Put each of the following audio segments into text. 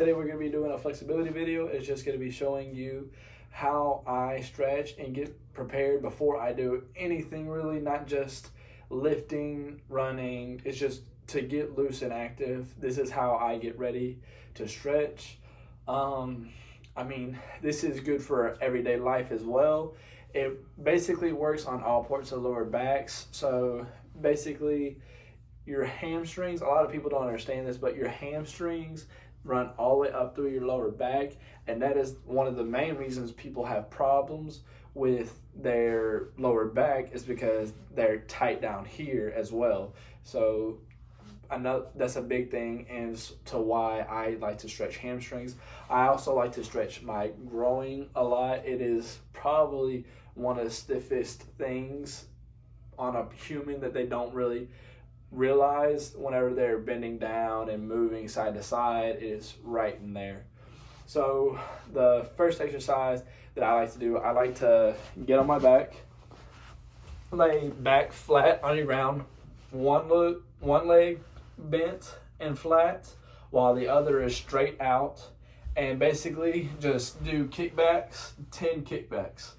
Today we're going to be doing a flexibility video. It's just going to be showing you how I stretch and get prepared before I do anything really, not just lifting, running. It's just to get loose and active. This is how I get ready to stretch. This is good for everyday life as well. It basically works on all parts of the lower backs. So basically your hamstrings, a lot of people don't understand this, but your hamstrings run all the way up through your lower back, and that is one of the main reasons people have problems with their lower back, is because they're tight down here as well. So I know that's a big thing as to why I like to stretch hamstrings. I also like to stretch my groin a lot. It is probably one of the stiffest things on a human that they don't really realize whenever they're bending down and moving side to side. It is right in there. So the first exercise that I like to do, I like to get on my back, lay back flat on your ground, one leg bent and flat while the other is straight out, and basically just do kickbacks, 10 kickbacks.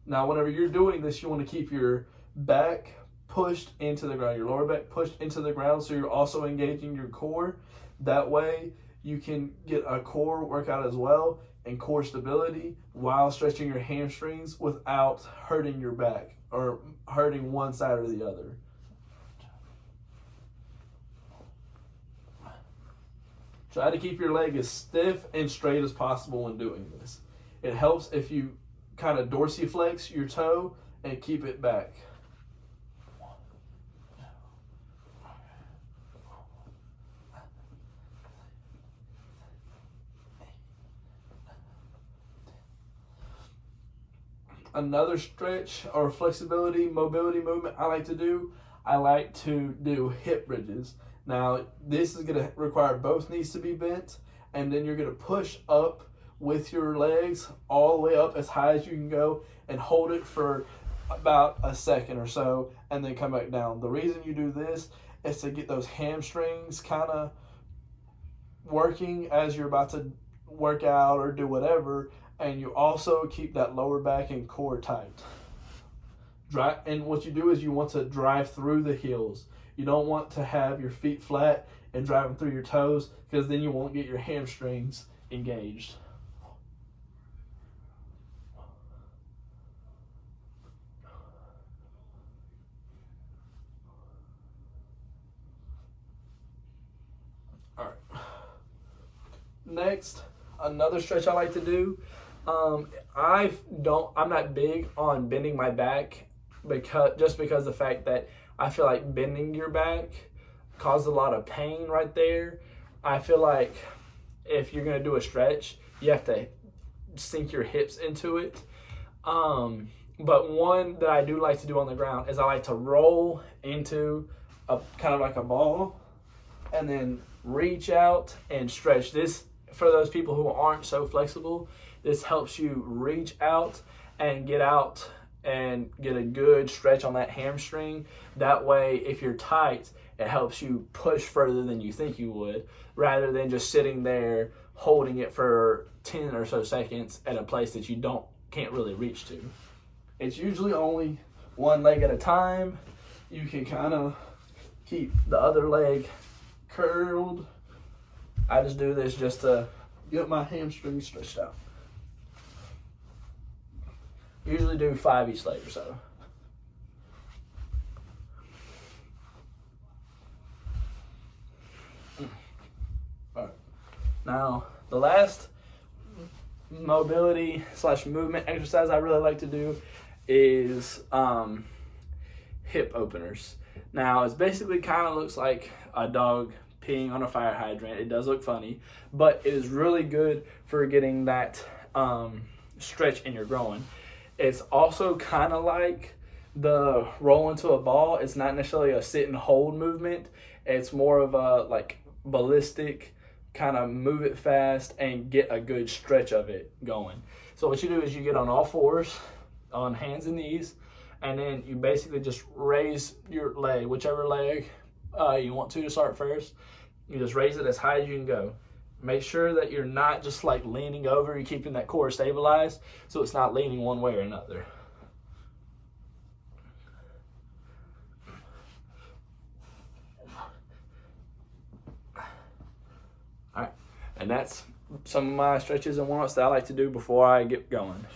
Now whenever you're doing this, you want to keep your back pushed into the ground, your lower back pushed into the ground, so you're also engaging your core. That way you can get a core workout as well and core stability while stretching your hamstrings without hurting your back or hurting one side or the other. Try to keep your leg as stiff and straight as possible when doing this. It helps if you kind of dorsiflex your toe and keep it back. Another stretch or flexibility, mobility movement I like to do hip bridges. Now, this is going to require both knees to be bent, and then you're going to push up with your legs all the way up as high as you can go and hold it for about a second or so, and then come back down. The reason you do this is to get those hamstrings kind of working as you're about to work out or do whatever, and you also keep that lower back and core tight. And what you do is you want to drive through the heels. You don't want to have your feet flat and driving through your toes, because then you won't get your hamstrings engaged. All right. Next, another stretch I like to do. I'm not big on bending my back because the fact that I feel like bending your back causes a lot of pain right there. I feel like if you're going to do a stretch, you have to sink your hips into it. But one that I do like to do on the ground is I like to roll into a kind of like a ball and then reach out and stretch. This, for those people who aren't so flexible, this helps you reach out and get a good stretch on that hamstring. That way, if you're tight, it helps you push further than you think you would, rather than just sitting there holding it for 10 or so seconds at a place that you can't really reach to. It's usually only one leg at a time. You can kind of keep the other leg curled. I just do this just to get my hamstrings stretched out. Usually do 5 each leg or so. All right. Now, the last mobility / movement exercise I really like to do is hip openers. Now, it's basically kind of looks like a dog peeing on a fire hydrant. It does look funny, but it is really good for getting that stretch in your groin. It's also kind of like the roll into a ball. It's not necessarily a sit and hold movement. It's more of a like ballistic, kind of move it fast and get a good stretch of it going. So what you do is you get on all fours, on hands and knees, and then you basically just raise your leg, whichever leg you want to start first. You just raise it as high as you can go. Make sure that you're not just like leaning over, you're keeping that core stabilized so it's not leaning one way or another. All right, and that's some of my stretches and warm-ups that I like to do before I get going.